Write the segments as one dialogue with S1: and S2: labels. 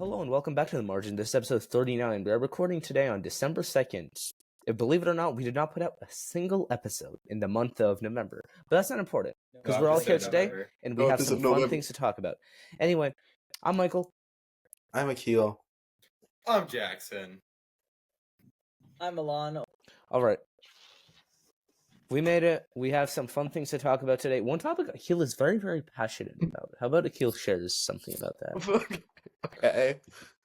S1: Hello and welcome back to The Margin. This is episode 39. We are recording today on December 2nd. Believe it or not, we did not put out a single episode in the month of November. But that's not important because we're all here today and we have some fun things to talk about. Anyway, I'm Michael.
S2: I'm Akil.
S3: I'm Jackson.
S4: I'm Milan.
S1: All right. We made it. We have some fun things to talk about today. One topic Akil is very, very passionate about. How about Akil shares something about that?
S2: Okay.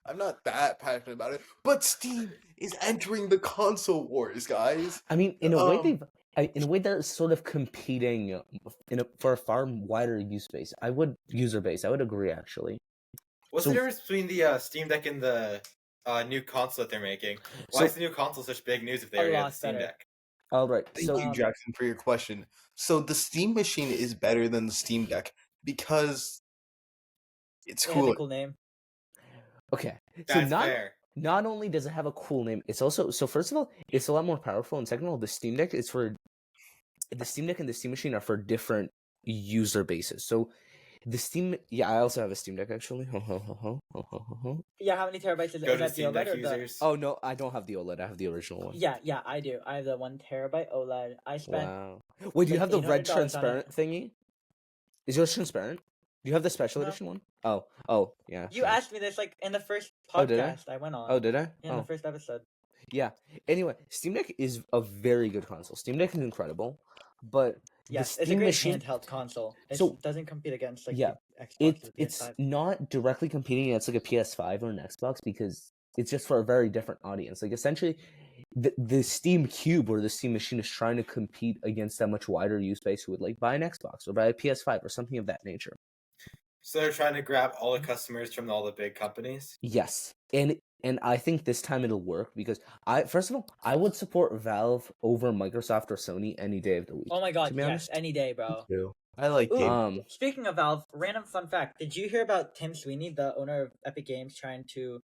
S2: I'm not that passionate about it, but Steam is entering the console wars, guys.
S1: I mean, in a way, they're sort of competing for a far wider user base. I would agree, actually.
S3: What's the difference between the Steam Deck and the new console that they're making? Why is the new console such big news if they already have the Steam Deck?
S1: All right.
S2: Thank you, Jackson, for your question. So the Steam Machine is better than the Steam Deck because it's cooler.
S4: Cool name.
S1: Okay.
S3: That's fair.
S1: Not only does it have a cool name, it's also first of all, it's a lot more powerful, and second of all, the Steam Deck and the Steam Machine are for different user bases. So the Steam, I also have a Steam Deck actually.
S4: Yeah, how many terabytes is it?
S3: Go
S4: Is
S3: to
S4: that the
S3: Steam Deck
S4: OLED or
S3: users.
S1: Oh no, I don't have the OLED. I have the original one.
S4: Yeah, I do. I have the 1 terabyte OLED. I spent.
S1: Wow. Wait, do you have the red
S4: $800 on
S1: transparent thingy? Is yours transparent? Do you have the special
S4: No.
S1: edition one? Oh, yeah.
S4: You asked me this like in the first
S1: Oh, did I?
S4: podcast I went on.
S1: Oh, did I?
S4: In the first episode.
S1: Yeah. Anyway, Steam Deck is a very good console. Steam Deck is incredible, but
S4: Yes,
S1: the
S4: it's a
S1: Steam
S4: great
S1: Machine,
S4: handheld console. It
S1: So-
S4: doesn't compete against like
S1: Yeah,
S4: the Xbox or the
S1: it's
S4: PS5.
S1: not directly competing against like a PS5 or an Xbox because it's just for a very different audience. Like essentially, the Steam Cube or the Steam Machine is trying to compete against that much wider use base who would like buy an Xbox or buy a PS5 or something of that nature.
S3: So they're trying to grab all the customers from all the big companies.
S1: Yes, and I think this time it'll work because first of all, I would support Valve over Microsoft or Sony any day of the week.
S4: Oh my god,
S1: to be
S4: yes,
S1: honest.
S4: any day, bro.
S2: I like
S4: Ooh.
S2: game.
S4: Speaking of Valve, random fun fact. Did you hear about Tim Sweeney, the owner of Epic Games, trying to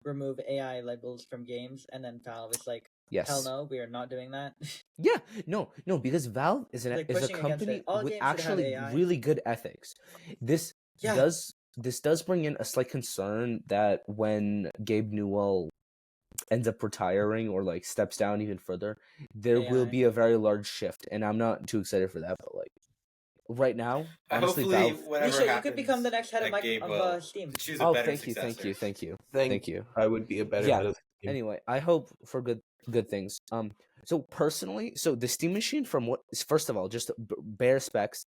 S4: remove AI labels from games, and then Valve is like,
S1: Yes.
S4: hell no, we are not doing that.
S1: Yeah, no, because Valve is
S4: Like
S1: is a
S4: pushing against
S1: company
S4: it. All
S1: with
S4: games should have
S1: actually
S4: AI.
S1: really good ethics. This
S4: Yeah.
S1: does bring in a slight concern that when Gabe Newell ends up retiring or like steps down even further, there will
S4: AI.
S1: be a very large shift, and I'm not too excited for that. But like right now, honestly,
S3: Hopefully,
S1: Valve.
S3: whatever
S4: Nisha, you
S3: happens,
S4: could become the next head of,
S3: that Gabe will
S4: of Steam.
S3: choose a
S1: Oh,
S3: better
S1: thank you.
S3: successor.
S1: Thank you.
S2: I would be a better
S1: Yeah.
S2: head of the team.
S1: Anyway, I hope for good things. So personally, the Steam Machine, first of all, just bare specs.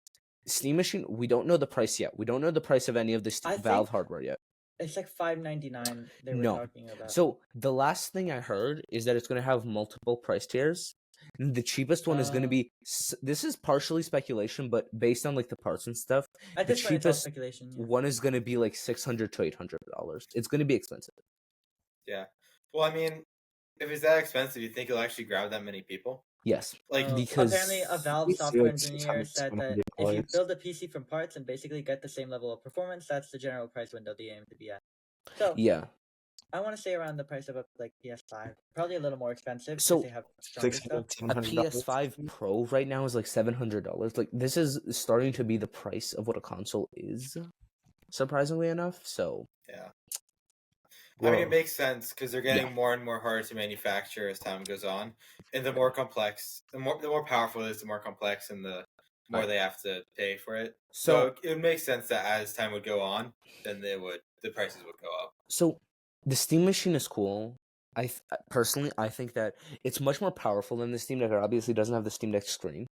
S1: Steam Machine, we don't know the price yet. We don't know the price of any of the
S4: I
S1: Valve
S4: think-
S1: hardware yet.
S4: It's like $5.99 they were
S1: No.
S4: talking about.
S1: So the last thing I heard is that it's going to have multiple price tiers. And the cheapest one is going to be. This is partially speculation, but based on like the parts and stuff,
S4: at
S1: the
S4: this point, it's all
S1: cheapest
S4: speculation. Yeah.
S1: one is going to be like $600 to $800. It's going to be expensive.
S3: Yeah. Well, I mean, if it's that expensive, you think it'll actually grab that many people?
S1: Yes.
S3: Like,
S1: because-
S4: apparently a Valve
S2: We see,
S4: software
S2: like,
S4: engineer
S2: 600,
S4: said that
S2: 700
S4: if you
S2: dollars.
S4: build a PC from parts and basically get the same level of performance, that's the general price window they aim to be at. So
S1: Yeah.
S4: I want to say around the price of a like PS5, probably a little more expensive.
S1: So,
S4: because they have stronger stuff.
S1: A PS5 Pro right now is like $700. Like this is starting to be the price of what a console is, surprisingly enough. So
S3: yeah. I mean,
S1: Whoa.
S3: it makes sense because they're getting
S1: Yeah.
S3: more and more hard to manufacture as time goes on, and the more complex, the more powerful it is, the more complex, and the more they have to pay for it. So it would make sense that as time would go on, then the prices would go up.
S1: So the Steam Machine is cool. Personally, I think that it's much more powerful than the Steam Deck. It obviously doesn't have the Steam Deck screen.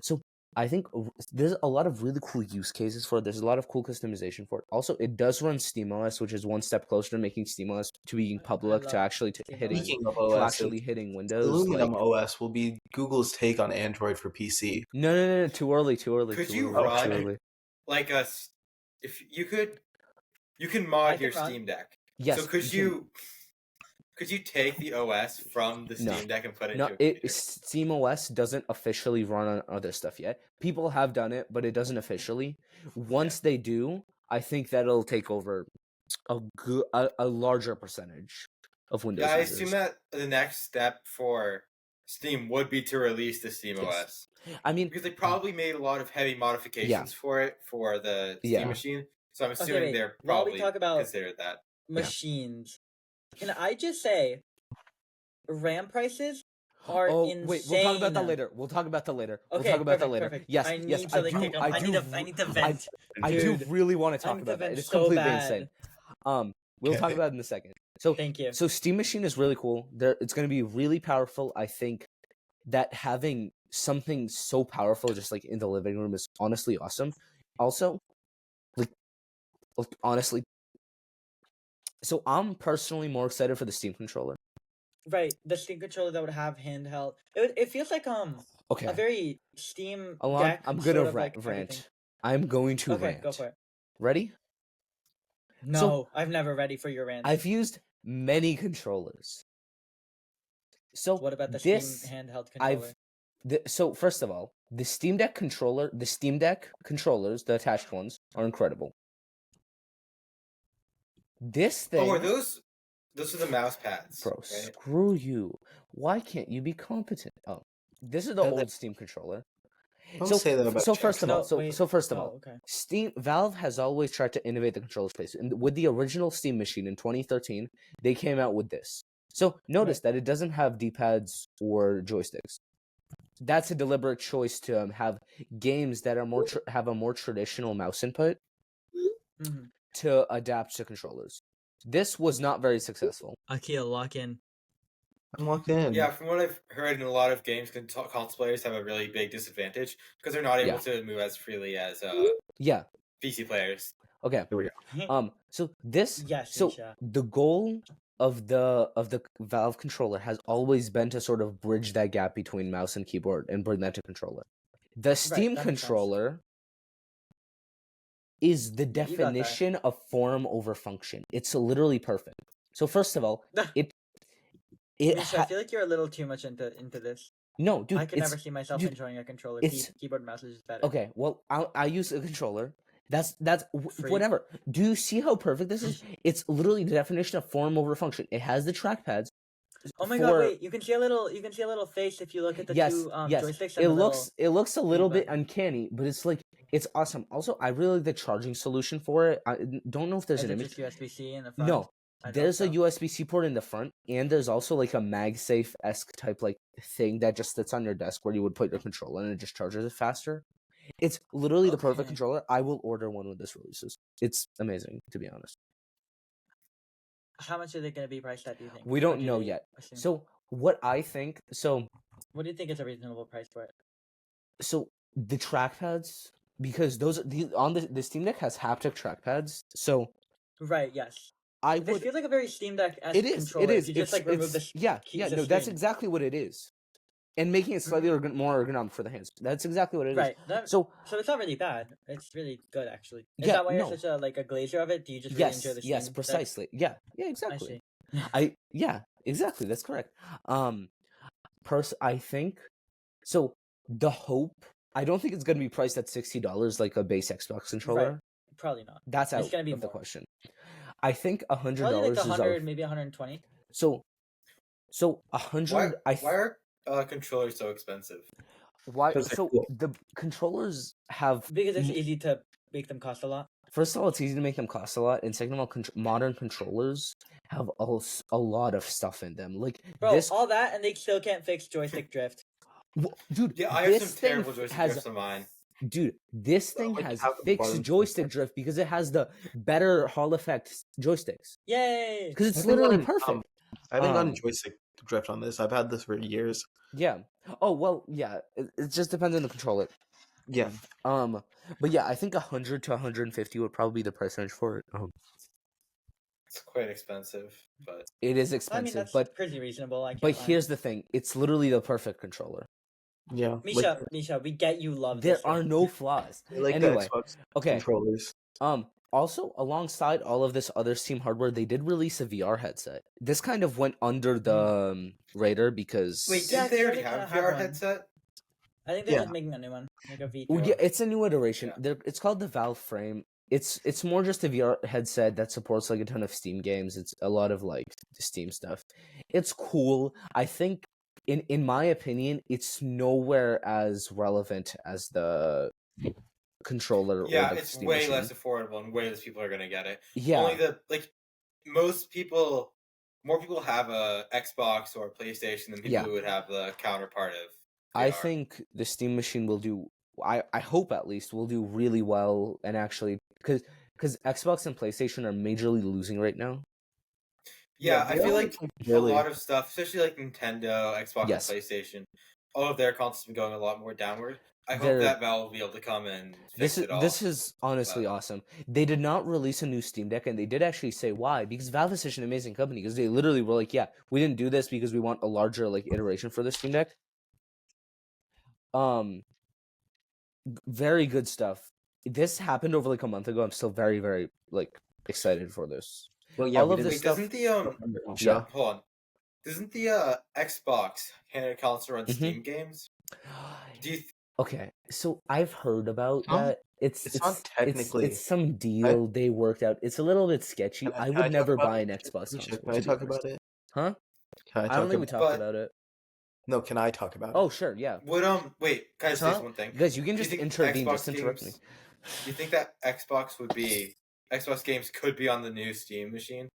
S1: So I think there's a lot of really cool use cases for it. There's a lot of cool customization for it. Also, it does run SteamOS, which is one step closer to making SteamOS to being public, to
S4: love
S1: actually hitting
S2: Speaking of
S1: to
S2: OS,
S1: actually hitting Windows.
S2: Aluminum
S1: like-
S2: OS will be Google's take on Android for PC.
S1: No, too early.
S3: Could
S1: too
S3: you
S1: early,
S3: run
S1: too early.
S3: Like if you can mod
S4: can
S3: your
S4: run.
S3: Steam Deck.
S1: Yes.
S3: So could you take the OS from the
S1: No.
S3: Steam Deck and put it
S1: No,
S3: into a computer?
S1: SteamOS doesn't officially run on other stuff yet. People have done it, but it doesn't officially. Once they do, I think that'll take over a larger percentage of Windows
S3: Yeah, I
S1: users.
S3: assume that the next step for Steam would be to release the SteamOS.
S1: Yes. I mean,
S3: Because they probably made a lot of heavy modifications for it for the Steam
S1: Yeah.
S3: machine. So I'm
S4: Okay,
S3: assuming
S4: wait,
S3: they're
S4: while we
S3: probably
S4: talk about-
S3: considered that.
S4: machines. Can I just say, RAM prices are
S1: Oh
S4: insane.
S1: wait, we'll talk about that later. We'll talk about that later.
S4: Okay,
S1: We'll talk about that
S4: perfect,
S1: later.
S4: perfect.
S1: Yes,
S4: I
S1: yes,
S4: need to like take a, I need to vent.
S1: I do
S4: Dude,
S1: really want to
S4: I
S1: talk
S4: need to
S1: about that.
S4: vent
S1: It's
S4: so
S1: completely
S4: bad.
S1: insane. We'll talk
S2: Okay.
S1: about it in a second. So
S4: Thank you.
S1: So Steam Machine is really cool. It's going to be really powerful. I think that having something so powerful just like in the living room is honestly awesome. Also, like honestly, so I'm personally more excited for the Steam controller.
S4: Right, the Steam controller that would have handheld. It feels like a
S1: Okay,
S4: very Steam
S1: Alon,
S4: deck.
S1: I'm
S4: sort
S1: gonna
S4: of like everything.
S1: rant. I'm going to
S4: Okay,
S1: rant.
S4: go for it.
S1: Ready?
S4: No, I'm never ready for your rant.
S1: I've used many controllers. So
S4: What about the
S1: this
S4: Steam handheld controller?
S1: so first of all, the Steam Deck controllers, the attached ones, are incredible. This thing,
S3: Oh, are those are the mouse pads,
S1: bro,
S3: right?
S1: screw you. Why can't you be competent? Oh, this is the
S2: Yeah,
S1: old Steam controller.
S2: Don't say that about
S1: So first of all,
S2: Jackson.
S4: Okay.
S1: Valve has always tried to innovate the controller space. And with the original Steam machine in 2013, they came out with this. So notice that it doesn't have D-pads or joysticks. That's a deliberate choice to have games that are have a more traditional mouse input
S4: Mm-hmm.
S1: to adapt to controllers. This was not very successful.
S4: Akil, lock in.
S2: I'm locked in.
S3: Yeah, from what I've heard, in a lot of games, console players have a really big disadvantage because they're not able to move as freely as
S1: Yeah.
S3: PC players.
S1: Okay.
S2: Here we go.
S1: So this.
S4: Yes,
S1: So
S4: Misha.
S1: the goal of the Valve controller has always been to sort of bridge that gap between mouse and keyboard and bring that to controller. The Steam
S4: that makes sense.
S1: controller is the
S4: You got that.
S1: definition of form over function. It's literally perfect. So first of all,
S4: Misha, I feel like you're a little too much into this.
S1: no, dude.
S4: I could never see myself
S1: dude,
S4: enjoying a controller.
S1: it's-
S4: Keyboard and mouse is just better.
S1: Okay, well, I use a controller. That's
S4: Free.
S1: whatever. Do you see how perfect this is? It's literally the definition of form over function. It has the trackpads.
S4: Oh my god! Wait, you can see a little face if you look at the
S1: yes,
S4: two
S1: yes.
S4: joysticks.
S1: It
S4: And
S1: looks a little bit
S4: button.
S1: uncanny, but it's awesome. Also, I really like the charging solution for it. I don't know if there's
S4: Is
S1: an
S4: it
S1: image.
S4: just USB-C in the front?
S1: No,
S4: I
S1: there's
S4: thought
S1: a
S4: so.
S1: USB-C port in the front, and there's also like a MagSafe-esque type like thing that just sits on your desk where you would put your controller and it just charges it faster. It's literally the perfect
S4: Okay.
S1: controller. I will order one when this releases. It's amazing, to be honest.
S4: How much are they going to be priced at? Do you think?
S1: We
S4: Or
S1: don't
S4: do
S1: know
S4: they
S1: yet.
S4: assume?
S1: So what I think,
S4: what do you think is a reasonable price for it?
S1: so the trackpads, because the Steam Deck has haptic trackpads. So
S4: Right. Yes.
S1: I
S4: This
S1: would.
S4: feels like a very Steam Deck
S1: It is.
S4: controller.
S1: It is.
S4: You just like remove the
S1: yeah.
S4: the
S1: No, that's
S4: screen.
S1: exactly what it is, and making it slightly more ergonomic for the hands. That's exactly what it is.
S4: Right.
S1: So
S4: So it's not really bad. It's really good actually. Is
S1: Yeah,
S4: that why
S1: no.
S4: you're such a like a glazer of it? Do you just really enjoy the Steam
S1: yes,
S4: Deck?
S1: precisely. Yeah,
S4: I
S1: exactly.
S4: see.
S1: Yeah, exactly. That's correct. I think so. The hope. I don't think it's gonna be priced at $60 like a base Xbox controller.
S4: Probably not.
S1: That's
S4: It's
S1: out
S4: gonna be
S1: of the
S4: more.
S1: question. I think $100
S4: Probably like
S1: is
S4: 100, maybe 120.
S1: so
S3: Why
S1: 100.
S3: why are controllers so expensive?
S1: Why?
S2: 'Cause they're
S1: So
S2: cool.
S1: the controllers have.
S4: Because it's easy to make them cost a lot.
S1: First of all, it's easy to make them cost a lot, and second of all, modern controllers have a lot of stuff in them. Like
S4: Bro,
S1: this,
S4: all that and they still can't fix joystick drift.
S1: dude.
S3: Yeah, I have
S1: this
S3: some
S1: thing
S3: terrible joystick
S1: has,
S3: drifts on mine.
S1: dude. This thing
S2: like,
S1: has
S2: have the
S1: fixed
S2: buttons.
S1: joystick drift because it has the better Hall effect joysticks.
S4: Yay!
S1: Because it's
S2: I think
S1: literally
S2: on,
S1: perfect.
S2: I haven't gotten
S1: Um,
S2: joystick drift on this. I've had this for years.
S1: Yeah. Oh well. Yeah. It just depends on the controller.
S2: Yeah.
S1: But yeah, I think 100 to 150 would probably be the price range for it.
S3: It's quite expensive, but
S1: It is
S4: I mean,
S1: expensive,
S4: that's
S1: but
S4: pretty reasonable. I can't
S1: but
S4: lie.
S1: here's the thing: it's literally the perfect controller.
S2: Yeah.
S4: Misha, we get you love
S1: There
S4: this
S1: are
S4: thing.
S1: no flaws.
S2: Like
S1: Anyway,
S2: the Xbox
S1: Okay.
S2: controllers.
S1: Also, alongside all of this other Steam hardware, they did release a VR headset. This kind of went under the radar because
S3: wait,
S4: Yeah,
S3: didn't they already
S4: kinda
S3: have
S4: have
S3: VR
S4: one.
S3: headset?
S4: I think they're
S2: Yeah.
S4: just making a new one, like a V2.
S1: Well, yeah, it's a new iteration.
S3: Yeah.
S1: It's called the Valve Frame. It's more just a VR headset that supports like a ton of Steam games. It's a lot of like Steam stuff. It's cool. I think in my opinion, it's nowhere as relevant as the controller.
S3: Yeah,
S1: or the
S3: it's
S1: Steam
S3: way
S1: machine.
S3: less affordable and way less people are gonna get it.
S1: Yeah.
S3: Only the more people have a Xbox or a PlayStation than people
S1: Yeah.
S3: who would have the counterpart of
S1: I
S3: VR.
S1: think the Steam machine will do. I hope at least will do really well, and actually because Xbox and PlayStation are majorly losing right now.
S3: Yeah, I
S2: they
S3: feel
S2: are,
S3: like
S2: really.
S3: a lot of stuff, especially like Nintendo, Xbox,
S1: Yes.
S3: and PlayStation, all of their consoles have been going a lot more downward. I hope
S1: They're-
S3: that Valve will be able to come and fix it all.
S1: This is honestly awesome. They did not release a new Steam Deck, and they did actually say why. Because Valve is such an amazing company. Because they literally were like, "Yeah, we didn't do this because we want a larger like iteration for the Steam Deck." Very good stuff. This happened over like a month ago. I'm still very, very like excited for this.
S2: Well, yeah,
S1: all
S2: we
S1: of
S2: did
S1: this
S3: Wait,
S1: stuff.
S3: doesn't the
S1: Yeah.
S3: hold on. Doesn't the Xbox handheld console run
S1: Mhm.
S3: Steam games? Do you
S1: Okay, so I've heard about
S2: Some-
S1: that.
S2: it's not technically-
S1: It's some deal they worked out. It's a little bit sketchy.
S2: Can I-
S1: I
S2: can I
S1: would
S2: talk
S1: never
S2: about
S1: buy
S2: it?
S1: an Xbox
S2: Misha,
S1: console.
S2: Can I
S1: to be
S2: talk
S1: honest.
S2: about it?
S1: Huh?
S2: Can
S1: I don't think we
S2: about
S1: talked
S3: But-
S1: about it.
S2: No, can I talk about
S1: Oh,
S2: it?
S1: sure, yeah.
S3: would wait? Can I just say
S1: Huh?
S3: one thing?
S1: Guys, you can
S3: Do you
S1: just
S3: think
S1: intervene.
S3: Xbox
S1: Just interrupt me.
S3: games- Do you think that Xbox games could be on the new Steam machine?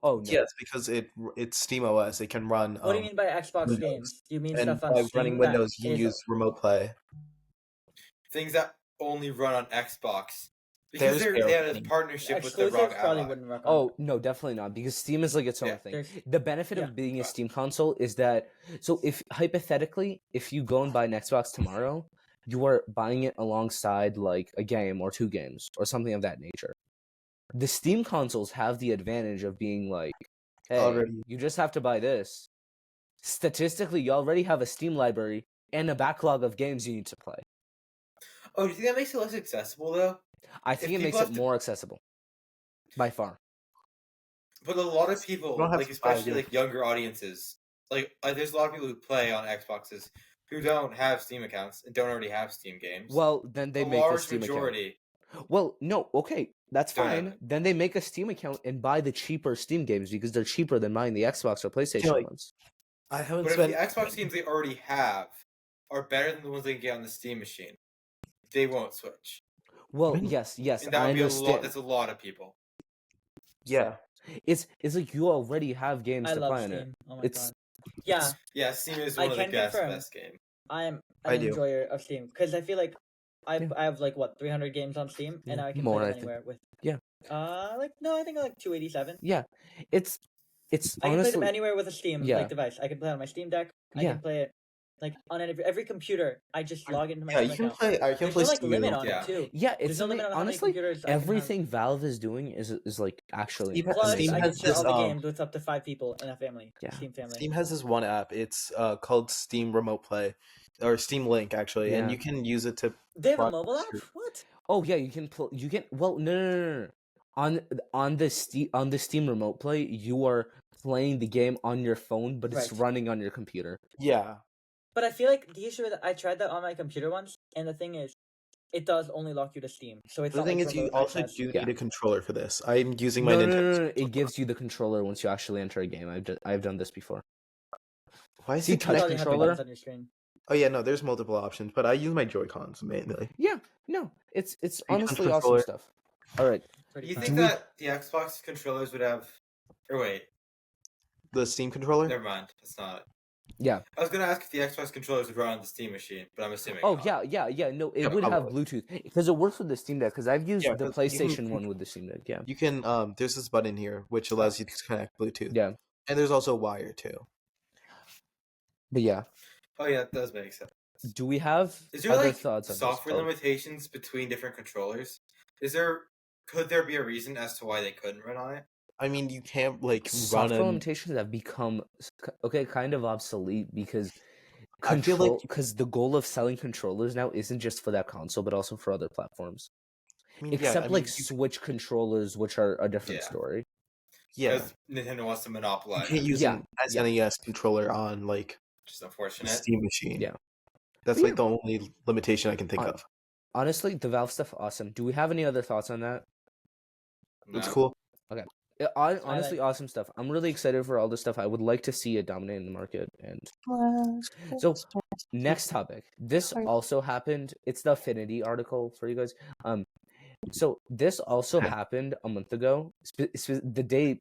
S1: Oh no.
S2: Yes, because it's Steam OS. It can run.
S4: What do you mean by Xbox
S2: Windows.
S4: games? Do you mean
S2: And
S4: stuff on
S2: by
S4: Steam
S2: running
S4: that
S2: Windows, you can
S4: is-
S2: use Remote Play.
S3: Things that only run on Xbox because
S2: There's
S3: they have this
S2: Airplane.
S3: partnership with the
S4: exclusives
S3: ROG
S4: probably
S3: Ally.
S4: wouldn't work on.
S1: Oh no, definitely not. Because Steam is like its own
S3: Yeah,
S1: thing.
S4: there's-
S1: The benefit
S4: yeah.
S1: of being a
S3: Right.
S1: Steam console is that if hypothetically, if you go and buy an Xbox tomorrow, you are buying it alongside like a game or two games or something of that nature. The Steam consoles have the advantage of being like, hey,
S2: Already.
S1: you just have to buy this. Statistically, you already have a Steam library and a backlog of games you need to play.
S3: Oh, do you think that makes it less accessible though?
S1: I think
S3: If
S1: it makes
S3: people
S1: it
S3: have to-
S1: more accessible. By far.
S3: But a lot of people,
S2: You don't have
S3: like
S2: to buy
S3: especially
S2: it.
S3: like younger audiences, like there's a lot of people who play on Xboxes who don't have Steam accounts and don't already have Steam games.
S1: Well, then they
S3: a
S1: make a
S3: large
S1: Steam account.
S3: majority.
S1: Well, no, okay, that's
S3: Don't have
S1: fine.
S3: it.
S1: Then they make a Steam account and buy the cheaper Steam games because they're cheaper than buying the Xbox or PlayStation
S2: like-
S1: ones.
S2: I haven't
S3: But if
S2: spent.
S3: the Xbox games they already have are better than the ones they can get on the Steam machine, they won't switch.
S1: Well,
S2: Really?
S1: yes,
S3: And that
S1: I
S3: would be a lot.
S1: understand.
S3: That's a lot of people.
S2: Yeah,
S1: It's like you already have games
S4: I
S1: to
S4: love
S1: play on it.
S4: Steam. Oh my
S1: It's-
S4: god. Yeah,
S3: Yeah, Steam is
S4: I
S3: one of the
S4: can confirm.
S3: best game.
S4: I am
S2: I
S4: an
S2: do.
S4: enjoyer of Steam because I feel like I
S1: Yeah.
S4: have like what 300 games on Steam,
S1: Yeah,
S4: and now I can
S1: more,
S4: play
S1: I
S4: it
S1: think.
S4: anywhere with.
S1: Yeah.
S4: I think like 287.
S1: Yeah, it's
S4: I can play
S1: honestly
S4: them anywhere with a Steam
S1: Yeah.
S4: like device. I can play it on my Steam Deck. I
S1: Yeah.
S4: can play it like on every computer. I just log into my
S2: yeah.
S4: Steam
S2: You can
S4: account.
S2: play. I can
S4: There's
S2: play
S4: no like
S2: Steam
S4: limit
S2: Remote.
S4: on
S3: Yeah.
S4: it too.
S1: yeah,
S4: There's
S1: it's
S4: no limit
S1: something,
S4: on how many
S1: honestly
S4: computers I can have.
S1: everything Valve is doing is like actually
S2: Steam has-
S4: Plus,
S2: Steam
S4: I
S2: has
S4: can share all
S2: this,
S4: the games with up to 5 people in a family.
S1: Yeah.
S4: Steam family.
S2: Steam has this one app. It's called Steam Remote Play, or Steam Link actually, and
S1: Yeah.
S2: you can use it to.
S4: They have a
S2: Fuck.
S4: mobile app. What?
S1: Oh yeah, you can well no. On the Steam Remote Play, you are playing the game on your phone, but it's
S4: Right.
S1: running on your computer.
S2: Yeah,
S4: But I feel like the issue that I tried that on my computer once, and the thing is, it does only lock you to Steam. So it's
S2: the
S4: not
S2: thing
S4: like
S2: is, you
S4: remote
S2: also
S4: access.
S2: do
S1: Yeah.
S2: need a controller for this. I'm using my
S1: No,
S2: Nintendo.
S1: no. It gives you the controller once you actually enter a game. I've done this before.
S2: Why is
S1: See,
S2: it
S1: touch
S4: I thought
S2: connected?
S4: you had
S1: controller?
S4: buttons on your screen.
S2: Oh yeah, no, there's multiple options, but I use my Joy Cons mainly.
S1: Yeah, no, it's honestly awesome
S2: controller.
S1: stuff. All right,
S3: Do
S4: Pretty
S3: you
S4: fun.
S3: think that the Xbox controllers would have? Or wait,
S2: The Steam controller.
S3: never mind. That's not it.
S1: yeah.
S3: I was gonna ask if the Xbox controllers would run on the Steam machine, but I'm assuming.
S1: Oh
S3: not.
S1: yeah. No, it
S2: Yeah,
S1: would have
S2: probably.
S1: Bluetooth because it works with the Steam Deck. Because I've used
S2: Yeah,
S1: the
S2: 'cause you can-
S1: PlayStation one with the Steam Deck. Yeah,
S2: You can there's this button here which allows you to connect Bluetooth.
S1: yeah,
S2: And there's also a wire too.
S1: but yeah.
S3: Oh yeah, it does make sense.
S1: Do we have
S3: Is there
S1: other
S3: like
S1: thoughts on
S3: software
S1: this?
S3: limitations between different controllers? Could there be a reason as to why they couldn't run on it?
S2: I mean, you can't like run
S1: Software
S2: a.
S1: limitations have become kind of obsolete because
S2: I feel like-
S1: because the goal of selling controllers now isn't just for that console but also for other platforms.
S2: I mean,
S1: Except like
S2: you,
S1: Switch controllers, which are a different
S3: Yeah.
S1: story.
S2: yeah,
S3: Because Nintendo wants to
S2: you
S3: monopolize
S2: can't
S3: it,
S2: use
S1: Yeah,
S2: an SNES controller on like
S3: which is
S2: a
S3: unfortunate.
S2: Steam machine.
S1: Yeah.
S2: That's
S1: But
S2: like the only limitation I can think
S1: On-
S2: of.
S1: Honestly, the Valve stuff awesome. Do we have any other thoughts on that?
S2: It's
S3: No.
S2: cool.
S1: Honestly, awesome stuff. I'm really excited for all this stuff. I would like to see it dominate the market. And so, next topic. This also happened. It's the Affinity article for you guys. So this also happened a month ago. The day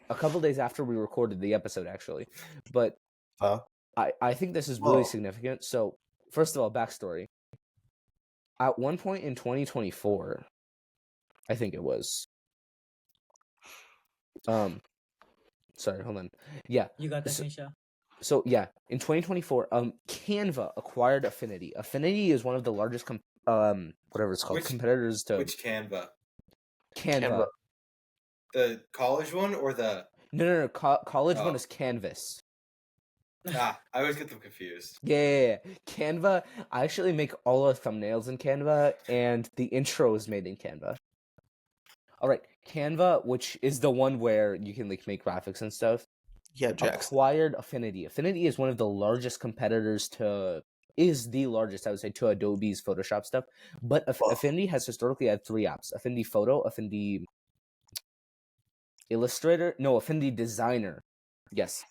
S1: a couple days after we recorded the episode, actually. But
S2: Huh?
S1: I think this is really
S2: Whoa.
S1: significant. So, first of all, backstory. At one point in 2024, I think it was. Sorry, hold on. Yeah.
S4: You got this,
S1: So-
S4: Misha.
S1: So yeah, in 2024, Canva acquired Affinity. Affinity is one of the largest whatever it's called,
S3: Which-
S1: competitors to
S3: Which Canva?
S1: Canva.
S3: The college one or the?
S1: No. College one
S3: Oh.
S1: is Canvas.
S3: I always get them confused.
S1: Yeah. Canva. I actually make all the thumbnails in Canva, and the intro is made in Canva. All right, Canva, which is the one where you can like make graphics and stuff,
S2: Yeah, Jackson.
S1: acquired Affinity. Affinity is one of the largest competitors is the largest, I would say, to Adobe's Photoshop stuff. But Affinity has historically had 3 apps: Affinity Photo, Affinity Illustrator, no, Affinity Designer, yes,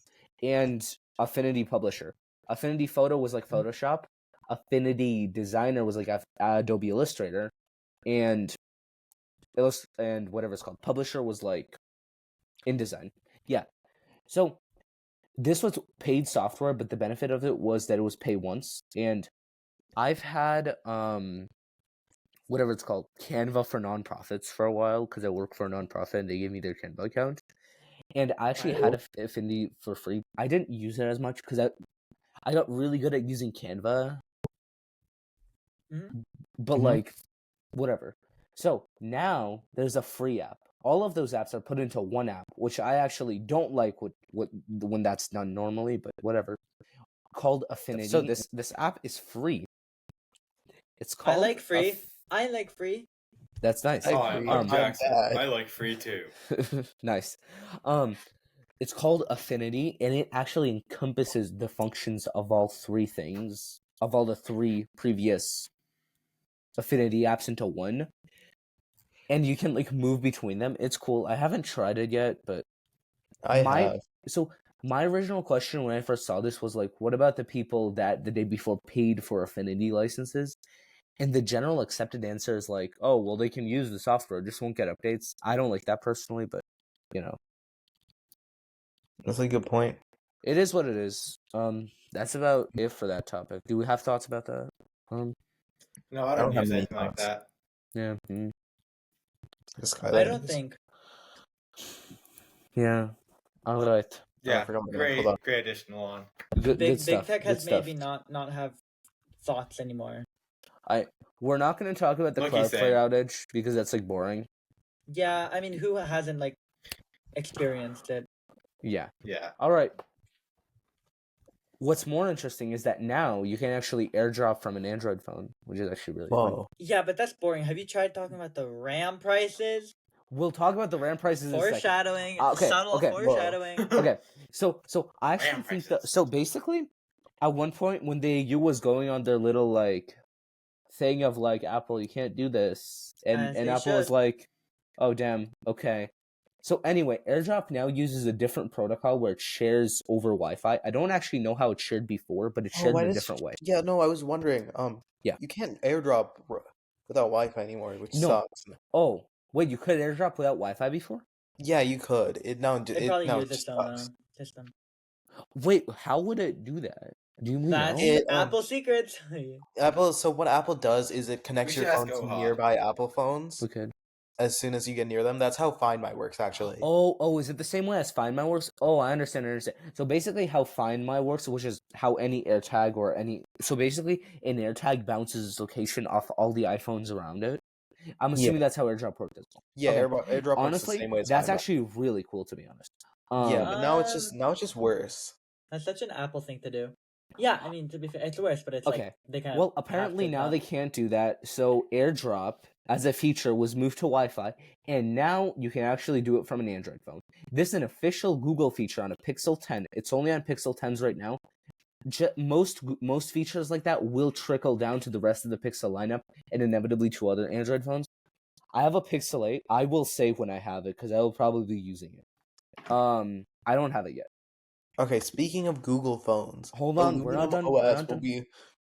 S1: and Affinity Publisher. Affinity Photo was like Photoshop. Affinity Designer was like Adobe Illustrator, and whatever it's called, Publisher was like InDesign. Yeah. So this was paid software, but the benefit of it was that it was pay once. And I've had whatever it's called, Canva for nonprofits for a while because I work for a nonprofit and they gave me their Canva account. And I actually had Affinity for free. I didn't use it as much because I got really good at using Canva.
S4: Mhm.
S1: But
S2: Mhm.
S1: like whatever. So now there's a free app. All of those apps are put into one app, which I actually don't like when that's done normally, but whatever. Called Affinity. So this app is free. It's called
S4: I like free. I like free.
S1: That's nice.
S3: I'm Jackson.
S2: bad.
S3: I like free too.
S1: Nice. It's called Affinity, and it actually encompasses the functions of all 3 things, of all the 3 previous Affinity apps into one. And you can like move between them. It's cool. I haven't tried it yet, but
S2: I have.
S1: So my original question when I first saw this was like, what about the people that the day before paid for Affinity licenses? And the general accepted answer is like, oh, well, they can use the software, just won't get updates. I don't like that personally, but you know,
S2: That's a good point.
S1: it is what it is. That's about it for that topic. Do we have thoughts about that?
S3: No, I
S2: don't
S3: don't
S2: have
S3: use
S2: any
S3: anything like
S2: thoughts.
S3: that.
S1: Yeah.
S4: I don't think.
S1: Yeah. All right.
S3: Yeah,
S2: forgot what I pulled up.
S3: great additional on.
S1: Good
S4: Big
S1: stuff.
S4: Tech
S1: Good
S4: has
S1: stuff.
S4: maybe not have thoughts anymore.
S1: We're not going to talk about the
S3: Like you
S1: Cloudflare
S3: said.
S1: outage because that's like boring.
S4: Yeah, I mean, who hasn't like experienced it?
S1: Yeah.
S3: Yeah.
S1: All right. What's more interesting is that now you can actually airdrop from an Android phone, which is actually really fun.
S2: Whoa.
S4: Yeah, but that's boring. Have you tried talking about the RAM prices?
S1: We'll talk about the RAM prices in a second.
S4: Foreshadowing.
S1: Okay,
S4: Subtle
S1: okay.
S4: foreshadowing.
S1: Okay, so I actually
S3: RAM
S1: think
S3: prices.
S1: so basically, at one point when the EU was going on their little like thing of like, Apple, you can't do this,
S4: As
S1: and
S4: they
S1: Apple was
S4: should.
S1: like, oh damn, okay. So anyway, AirDrop now uses a different protocol where it shares over Wi-Fi. I don't actually know how it shared before, but it's shared in a different way.
S2: Yeah, no, I was wondering.
S1: Yeah.
S2: You can't airdrop without Wi-Fi anymore, which
S1: No.
S2: sucks.
S1: Oh, wait, you could AirDrop without Wi-Fi before?
S2: Yeah, you could.
S4: They probably
S2: now
S4: use
S2: just
S4: its own
S2: sucks.
S4: system.
S1: Wait, how would it do that? Do you
S4: That's
S1: know?
S2: It,
S4: Apple secrets.
S2: Apple. So what Apple does is it connects
S3: We
S2: your
S3: should ask
S2: phone to
S3: Ohad.
S2: nearby Apple phones
S1: We could.
S2: as soon as you get near them. That's how Find My works actually.
S1: Oh, is it the same way as Find My works? Oh, I understand. So basically how Find My works, which is how any AirTag or any... So basically, an AirTag bounces its location off all the iPhones around it. I'm assuming that's how AirDrop works as well.
S2: Yeah,
S1: Okay.
S2: AirDrop works the
S1: Honestly,
S2: same way as
S1: that's
S2: Find My.
S1: actually really cool, to be honest.
S2: Yeah, but now it's just worse.
S4: That's such an Apple thing to do. Yeah, I mean, to be fair, it's worse, but it's
S1: Okay.
S4: like they kind of.
S1: Well, apparently now they can't do that. So AirDrop, as a feature, was moved to Wi-Fi, and now you can actually do it from an Android phone. This is an official Google feature on a Pixel 10. It's only on Pixel 10s right now. Most features like that will trickle down to the rest of the Pixel lineup and inevitably to other Android phones. I have a Pixel 8. I will say when I have it because I will probably be using it. I don't have it yet.
S2: Okay, speaking of Google phones,
S1: Hold on, we're not
S2: Aluminum
S1: done. We're
S2: OS
S1: not
S2: will
S1: done.
S2: be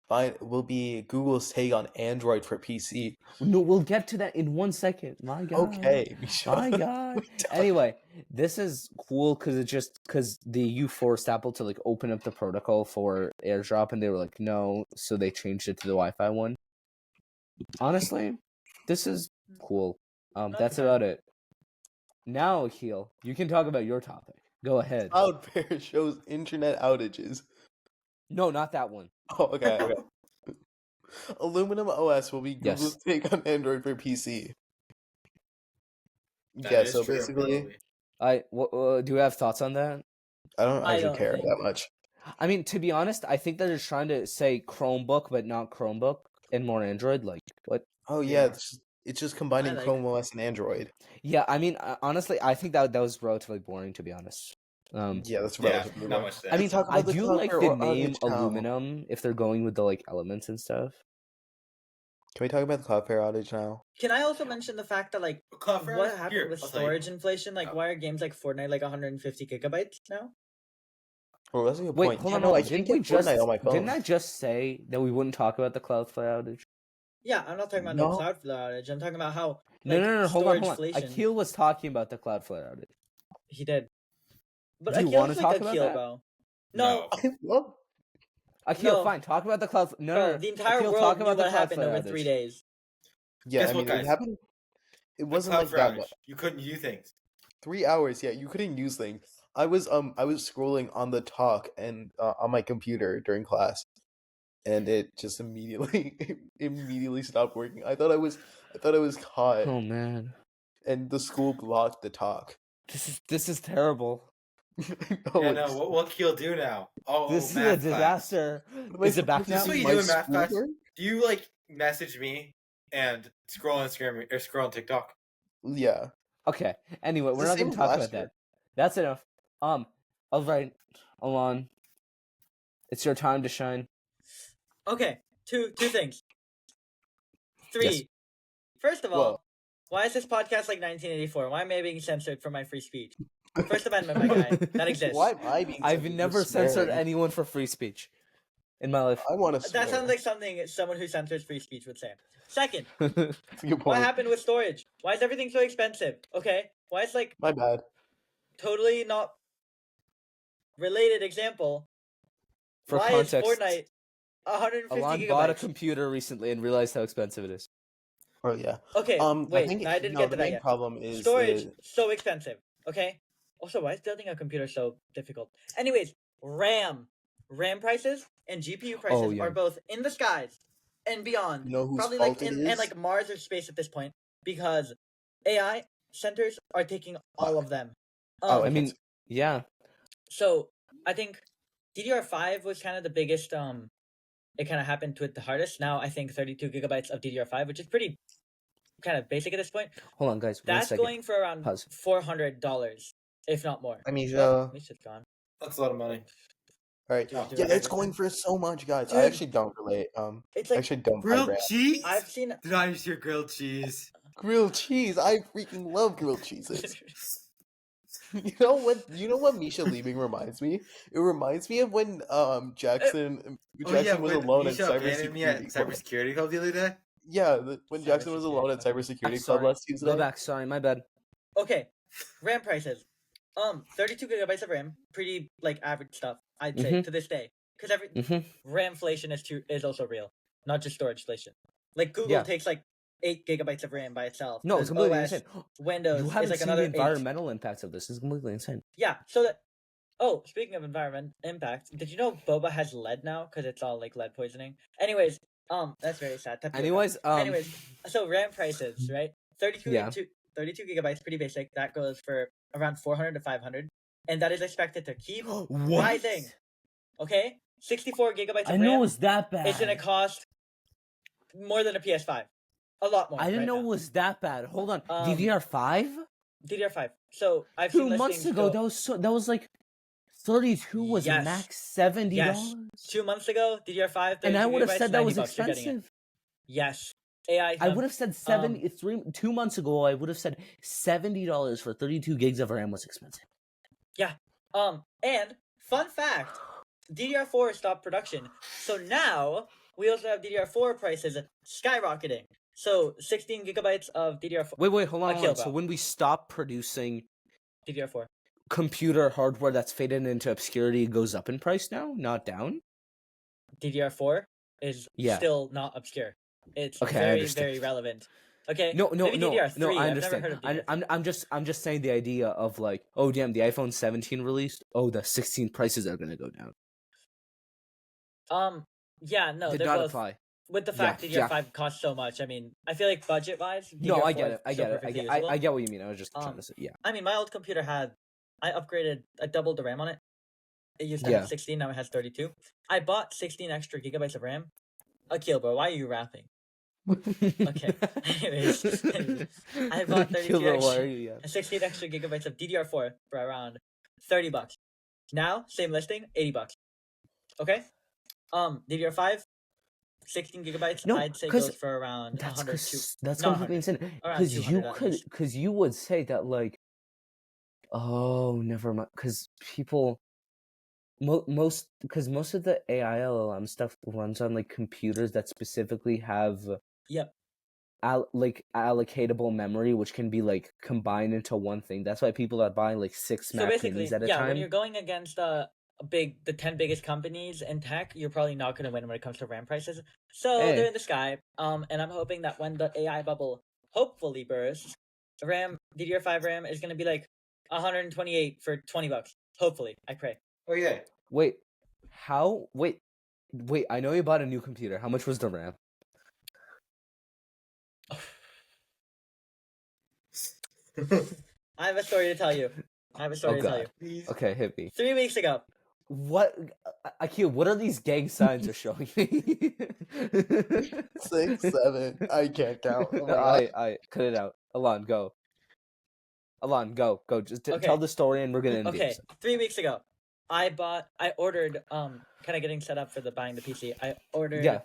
S2: will be Google's take on Android for PC.
S1: No, we'll get to that in 1 second. My God.
S2: Okay,
S1: My God. Anyway, this is cool because the EU forced Apple to like open up the protocol for AirDrop, and they were like, no, so they changed it to the Wi-Fi one. Honestly, this is cool. That's about it. Now, Akil, you can talk about your topic. Go ahead.
S2: Cloudflare shows internet outages.
S1: No, not that one.
S2: Oh, okay. Aluminum OS will be
S1: Yes.
S2: Google's take on Android for PC.
S3: That
S2: Yeah,
S3: is
S2: so
S3: true,
S2: basically,
S3: probably.
S1: Do you have thoughts on that?
S2: I don't
S4: I
S2: actually
S4: don't
S2: care
S4: think-
S2: that much.
S1: I mean, to be honest, I think they're just trying to say Chromebook, but not Chromebook, and more Android. Like, what?
S2: Oh yeah,
S3: Yeah.
S2: it's just combining
S4: I like
S2: Chrome OS and Android.
S1: Yeah, I mean, honestly, I think that was relatively boring, to be honest.
S2: Yeah, that's
S3: Yeah,
S2: relatively
S3: not
S2: boring.
S3: much to
S1: I mean,
S2: talk
S1: I
S2: about the
S1: do like
S2: Cloudflare
S1: the
S2: or
S1: name
S2: outage now?
S1: aluminum if they're going with the like elements and stuff.
S2: Can we talk about the Cloudflare outage now?
S4: Can I also mention the fact that like
S3: Cloudflare,
S4: what happened
S3: here,
S4: with
S3: I'll tell you.
S4: storage inflation? Like,
S3: Oh.
S4: why are games like Fortnite like 150 gigabytes now?
S2: Well, that's a good
S1: Wait,
S2: point.
S1: hold
S2: Yeah,
S1: on.
S2: no, I
S1: Didn't
S2: can't
S1: we
S2: get
S1: just
S2: Fortnite on my phone.
S1: didn't I just say that we wouldn't talk about the Cloudflare outage?
S4: Yeah, I'm not talking about
S2: No.
S4: no Cloudflare outage. I'm talking about how
S1: No,
S4: like,
S1: no, hold on.
S4: storageflation-
S1: Akil was talking about the Cloudflare outage.
S4: He did. But
S1: Do you
S4: Akil's
S1: wanna
S4: like
S1: talk about
S4: Akil,
S1: that?
S4: bro. No,
S2: I love.
S1: Akil,
S4: No.
S1: fine. Talk about the Cloud. No,
S4: bro,
S1: no,
S4: the entire
S1: Akil,
S4: world
S1: talk
S4: knew
S1: about the
S4: what happened
S1: Cloudflare
S4: over 3
S1: outage.
S4: days.
S2: Yeah,
S3: Guess
S2: I
S3: what,
S2: mean, it
S3: guys?
S2: happened. It
S3: The
S2: wasn't like
S3: Cloudflare
S2: that.
S3: outage. You couldn't do things.
S2: 3 hours. Yeah, you couldn't use things. I was scrolling on the talk and on my computer during class, and it just immediately stopped working. I thought I was caught,
S1: Oh man,
S2: and the school blocked the talk.
S1: this is terrible.
S2: No,
S3: Yeah,
S2: it's-
S3: no. What Keel do now? Oh,
S1: This is a
S3: math class.
S1: disaster.
S2: Am I
S1: Is it back
S2: supposed to
S1: now?
S3: This is what
S2: see
S3: you
S2: my
S3: do in math class?
S2: schoolwork?
S3: Do you like message me and scroll on Instagram or scroll on TikTok?
S2: Yeah.
S1: Okay. Anyway,
S2: It's
S1: we're
S2: the
S1: not
S2: same
S1: going
S2: as
S1: to talk
S2: last
S1: about
S2: year.
S1: that. That's enough. Alright, Alon. It's your time to shine.
S4: Okay, two things. Three.
S1: Yes.
S4: First of all,
S2: Well-
S4: why is this podcast like 1984? Why am I being censored for my free speech? First Amendment, my guy, that exists.
S2: Why am I being?
S1: I've
S2: censored for
S1: never censored
S2: swearing?
S1: anyone for free speech in my life.
S2: I want to.
S4: That sounds like something someone who censors free speech would say. Second,
S2: That's a good
S4: what
S2: point.
S4: happened with storage? Why is everything so expensive? Okay, why is like
S2: My bad.
S4: totally not related example?
S1: For
S4: why
S1: context,
S4: is Fortnite 150
S1: Alon bought a
S4: gigabytes?
S1: computer recently and realized how expensive it is.
S2: Oh yeah.
S4: Okay,
S2: I
S4: wait,
S2: think
S4: I didn't
S2: no,
S4: get
S2: the
S4: to that
S2: main
S4: yet.
S2: problem is
S4: Storage so expensive. Okay. Also, why is building a computer so difficult? Anyways, RAM prices and GPU prices
S1: Oh, yeah.
S4: are both in the skies and beyond.
S2: You know whose
S4: Probably
S2: fault
S4: like
S2: it
S4: in and
S2: is?
S4: like Mars or space at this point because AI centers are taking all of them.
S2: Oh,
S1: I mean, yeah.
S4: so I think DDR5 was kind of the biggest. It kind of happened with the hardest. Now I think 32 gigabytes of DDR5, which is pretty kind of basic at this point.
S1: Hold on, guys. One
S4: That's
S1: second.
S4: going for around
S1: Pause.
S4: $400, if not more.
S2: I mean,
S4: Oh, Misha's gone.
S3: That's a lot of money.
S2: all right.
S3: Yeah,
S2: Yeah,
S4: dude.
S2: it's going for so much, guys. I
S4: Dude.
S2: actually don't relate.
S4: It's
S2: I
S4: like
S2: actually don't buy
S3: Grilled
S2: RAM.
S3: cheese?
S4: I've seen.
S3: Did I use your grilled cheese?
S2: Grilled cheese. I freaking love grilled cheeses. You know what? You know what Misha leaving reminds me? It reminds me of when Jackson was alone at
S3: Misha abandoned me at
S2: cybersecurity club.
S3: cybersecurity club the other day.
S2: Yeah, when Jackson was
S4: Cybersecurity
S2: alone at
S4: club.
S2: cybersecurity club
S1: Sorry.
S2: last Tuesday.
S1: Go back. Sorry, my bad.
S4: Okay, RAM prices. 32 gigabytes of RAM, pretty like average stuff, I'd say
S1: Mhm.
S4: to this day. Because RAMflation is also real, not just storage inflation. Like Google
S1: Yeah.
S4: takes like 8 gigabytes of RAM by itself.
S1: No, it's
S4: There's
S1: completely
S4: OS,
S1: insane.
S4: Windows
S1: You
S4: is
S1: haven't
S4: like
S1: seen
S4: another
S1: the
S4: 8.
S1: environmental impacts of this. It's completely insane.
S4: Yeah, so that. Oh, speaking of environment impact, did you know boba has lead now? Because it's all like lead poisoning. Anyways, that's very sad. Tapioca.
S1: Anyways,
S4: so RAM prices, right? 32
S1: Yeah.
S4: 32 gigabytes, pretty basic. That goes for around 400 to 500, and that is expected to keep rising. Okay, 64 gigabytes of RAM
S1: was that bad.
S4: is gonna cost more than a PS5, a lot more.
S1: I didn't
S4: right
S1: know
S4: now.
S1: it was that bad. Hold on,
S4: Um,
S1: DDR5.
S4: DDR5. So I've
S1: 2
S4: seen
S1: months
S4: listings
S1: ago,
S4: go-
S1: that was like 32 was
S4: Yes.
S1: max $70.
S4: Yes. 2 months ago, DDR5,
S1: And I
S4: 32
S1: would have
S4: gigabytes,
S1: said that
S4: 90
S1: was
S4: bucks, you're getting it.
S1: expensive.
S4: Yes. AI.
S1: I would have said 2 months ago. I would have said $70 for 32 gigs of RAM was expensive.
S4: And fun fact, DDR4 stopped production. So now we also have DDR4 prices skyrocketing. So 16 gigabytes of DDR4.
S1: Wait, hold on.
S4: Akil,
S1: So
S4: bro.
S1: when we stop producing
S4: DDR4.
S1: computer hardware that's faded into obscurity, it goes up in price now, not down?
S4: DDR4 is
S1: Yeah.
S4: still not obscure. It's
S1: Okay, I
S4: very,
S1: understand.
S4: very relevant. Okay.
S1: No,
S4: Maybe DDR3.
S1: I
S4: I've
S1: understand.
S4: never heard of DDR3.
S1: I'm just saying the idea of like, oh damn, the iPhone 17 released. Oh, the 16 prices are gonna go down.
S4: Yeah, no,
S1: Did
S4: they're
S1: not
S4: both.
S1: apply.
S4: With the fact
S1: Yeah,
S4: DDR5 costs so much, I mean, I feel like budget wise,
S1: No, I get
S4: DDR4
S1: it. I
S4: is
S1: get
S4: still
S1: it.
S4: perfectly
S1: I
S4: usable.
S1: get what you mean. I was just trying
S4: Um,
S1: to say, yeah.
S4: I mean, my old computer I upgraded, I doubled the RAM on it. It used to
S1: Yeah.
S4: have 16, now it has 32. I bought 16 extra gigabytes of RAM. Akil, bro, why are you rapping? Okay. Anyways, I bought 32
S1: Killer, why
S4: extra-
S1: are you? Yeah.
S4: 16 extra gigabytes of DDR4 for around $30. Now, same listing, $80. Okay? DDR5, 16 gigabytes,
S1: No,
S4: I'd say
S1: 'cause
S4: goes for around
S1: That's
S4: 100 to
S1: that's
S4: not
S1: completely
S4: 100,
S1: insane.
S4: around
S1: Because you
S4: 200 at
S1: could,
S4: least.
S1: because you would say that like, oh, never mind. Because people, most of the AI LLM stuff runs on like computers that specifically have
S4: Yep.
S1: like allocatable memory, which can be like combined into one thing. That's why people are buying like 6
S4: So
S1: Mac
S4: basically,
S1: Minis at a
S4: yeah,
S1: time.
S4: when you're going against the 10 biggest companies in tech, you're probably not going to win when it comes to RAM prices. So
S1: Hey.
S4: they're in the sky. And I'm hoping that when the AI bubble hopefully bursts, DDR5 RAM is going to be like 128 for $20. Hopefully, I pray.
S3: Oh yeah.
S1: Wait, how? Wait, I know you bought a new computer. How much was the RAM?
S4: I have a story to tell you.
S1: God.
S3: Please.
S1: Okay, hit me.
S4: 3 weeks ago,
S1: What, Akil? What are these gang signs you're showing me?
S2: 6, 7. I can't count. Oh my God.
S1: I cut it out. Alon, go. Go. Just
S4: Okay.
S1: tell the story, and we're gonna end the
S4: okay,
S1: episode.
S4: 3 weeks ago, I ordered, kind of getting set up for buying the PC. I ordered,
S1: Yeah.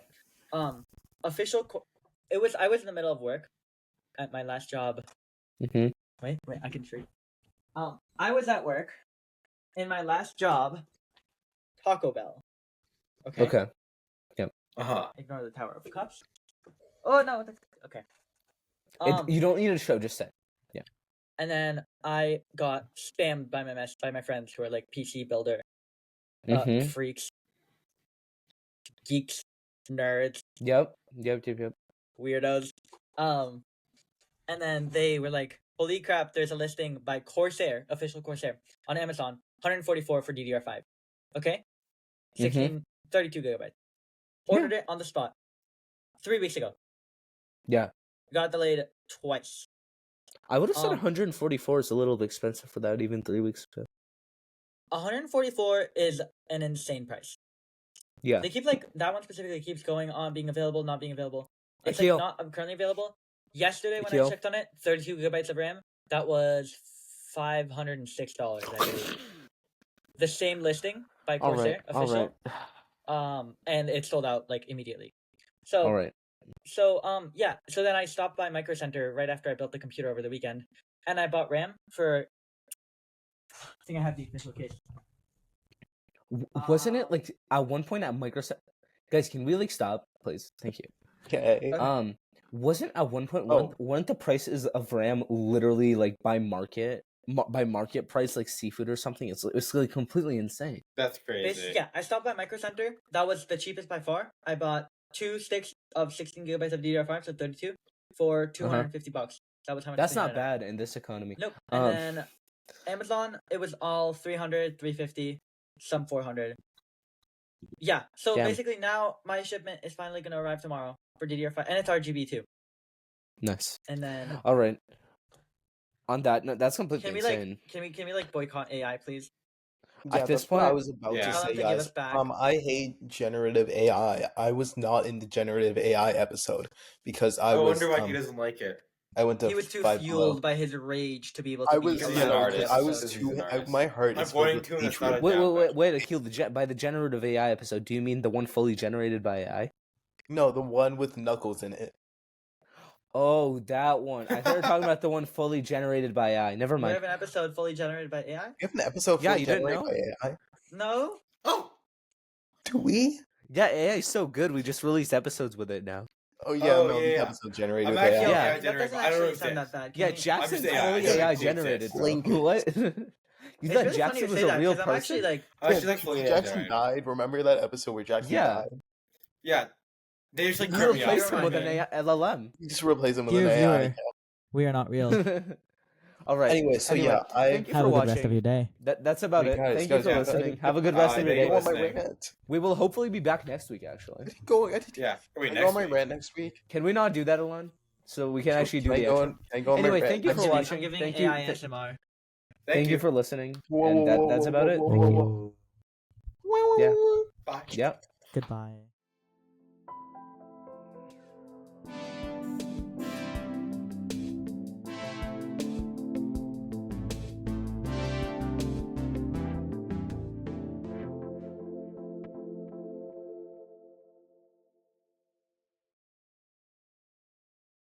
S4: official. I was in the middle of work at my last job.
S1: Mm-hmm.
S4: Wait, I can show you. I was at work in my last job, Taco Bell. Okay.
S1: Okay.
S4: Ignore the Tower of Cups. Oh no, that's okay.
S1: You don't need to show. Just say.
S4: And then I got spammed by my friends who are like PC builder
S1: Mm-hmm.
S4: freaks, geeks, nerds,
S1: Yep.
S4: weirdos. And then they were like, "Holy crap! There's a listing by Corsair, official Corsair, on Amazon, 144 for DDR5. Okay, 32 gigabytes. Ordered it on the spot. 3 weeks ago.
S1: Yeah.
S4: Got delayed twice.
S1: I would have said
S4: Um,
S1: 144 is a little expensive for that, even 3 weeks ago.
S4: 144 is an insane price.
S1: Yeah.
S4: They keep like that one specifically keeps going on being available, not being available. It's
S1: Akil.
S4: like not currently available. Yesterday when
S1: Akil.
S4: I checked on it, 32 gigabytes of RAM. That was $506, I believe. The same listing by
S1: All
S4: Corsair,
S1: right. All
S4: official.
S1: right.
S4: And it sold out like immediately. So
S1: All right.
S4: yeah. So then I stopped by Micro Center right after I built the computer over the weekend, and I bought RAM for. I think I have the official case.
S1: Wasn't it like at one point at Microsoft? Guys, can we like stop, please? Thank you.
S2: Okay.
S1: Wasn't at one point
S2: Oh.
S1: weren't the prices of RAM literally like by market price like seafood or something? It's like completely insane.
S3: That's crazy.
S4: Yeah, I stopped by Micro Center. That was the cheapest by far. I bought 2 sticks of 16 gigabytes of DDR5, so 32, for $250. That was how much.
S1: That's
S4: they
S1: not
S4: had it.
S1: bad in this economy.
S4: Nope. And then Amazon, it was all 300, 350, some 400. Yeah. So
S1: Damn.
S4: basically now my shipment is finally gonna arrive tomorrow for DDR5, and it's RGB too.
S1: Nice.
S4: And then
S1: All right. On that note, that's completely
S4: can we
S1: insane.
S4: can we like boycott AI, please?
S1: At this
S2: that's what I
S1: point-
S2: was about
S3: Yeah.
S2: to
S4: Tell them
S2: say,
S4: to give
S2: guys.
S4: us back.
S2: I hate generative AI. I was not in the generative AI episode because I
S3: I
S2: was.
S3: wonder why he doesn't like it.
S2: I went to.
S4: He was too
S2: Five
S4: fueled
S2: Below.
S4: by his rage to be able to
S2: I
S4: be
S2: was.
S3: He's
S4: here.
S3: an artist.
S2: I was
S3: He's
S2: too.
S3: an artist.
S2: My heart
S3: I'm
S2: is filled
S3: pointing
S2: with
S3: to him, it's
S2: hatred.
S3: not a-
S1: Wait, Akil, by the generative AI episode, do you mean the one fully generated by AI?
S2: No, the one with Knuckles in it.
S1: Oh, that one. I thought you were talking about the one fully generated by AI. Never
S4: We
S1: mind.
S4: have an episode fully generated by AI.
S2: We have an episode
S1: Yeah,
S2: fully
S1: you didn't
S2: generated
S1: know?
S2: by AI.
S4: No.
S3: Oh,
S2: Do we?
S1: Yeah, AI is so good. We just released episodes with it now.
S2: Oh yeah,
S3: Oh,
S2: no,
S3: yeah,
S2: these
S3: yeah.
S2: episodes generated
S3: I'm
S2: with
S3: actually
S2: AI.
S1: Yeah.
S3: AI
S4: That
S3: generated.
S4: doesn't
S3: I don't know
S4: actually
S3: if
S4: sound
S3: it's-
S4: that bad.
S1: Yeah,
S4: Can you-
S1: Jackson's
S3: AI.
S1: fully
S3: It
S1: AI
S3: actually
S1: generated,
S3: exists.
S1: bro.
S2: Link.
S1: What? You
S4: It's
S1: thought
S4: really funny
S1: Jackson
S4: you
S1: was
S4: say
S1: a
S4: that
S1: real
S4: because I'm actually
S1: person?
S4: like,
S3: I actually like
S2: Did
S3: fully AI
S2: Jackson
S3: generated.
S2: died? Remember that episode where Jackson
S1: Yeah.
S2: died?
S3: Yeah, they just like
S1: You
S3: turned me off
S1: replaced
S3: for
S1: him
S3: a
S1: with an
S3: minute.
S1: LLM.
S2: You just replace him with
S5: Dear
S2: an AI.
S5: viewer, we are not real.
S1: All right.
S2: Anyway, so yeah,
S1: thank you
S5: Have
S1: for
S5: a good
S1: watching.
S5: rest of your day.
S1: that's about
S2: Wait,
S1: it.
S2: guys,
S1: Thank
S2: guys,
S1: you for
S3: yeah.
S1: listening. Have a good rest of your
S3: Thank
S1: day.
S3: you
S2: Go on my
S3: listening.
S2: rant.
S1: We will hopefully be back next week. Actually,
S2: I did
S3: Yeah. Wait,
S2: Can I
S3: next
S2: go on my
S3: week.
S2: rant next week?
S1: can we not do that, Alon? So we can actually do
S2: Can I
S1: the
S2: go
S1: outro.
S2: on? Can I go on
S1: Anyway,
S2: my
S1: thank you
S2: rant
S1: for
S2: next week?
S1: watching.
S4: I'm giving
S1: Thank you.
S4: AI ASMR.
S1: Thank you for listening.
S2: Whoa,
S1: And
S2: whoa,
S1: that's
S2: whoa,
S1: about
S2: whoa,
S1: it.
S2: whoa, whoa, whoa.
S5: Oh,
S1: Yeah.
S3: Bye.
S1: Yep.
S5: goodbye.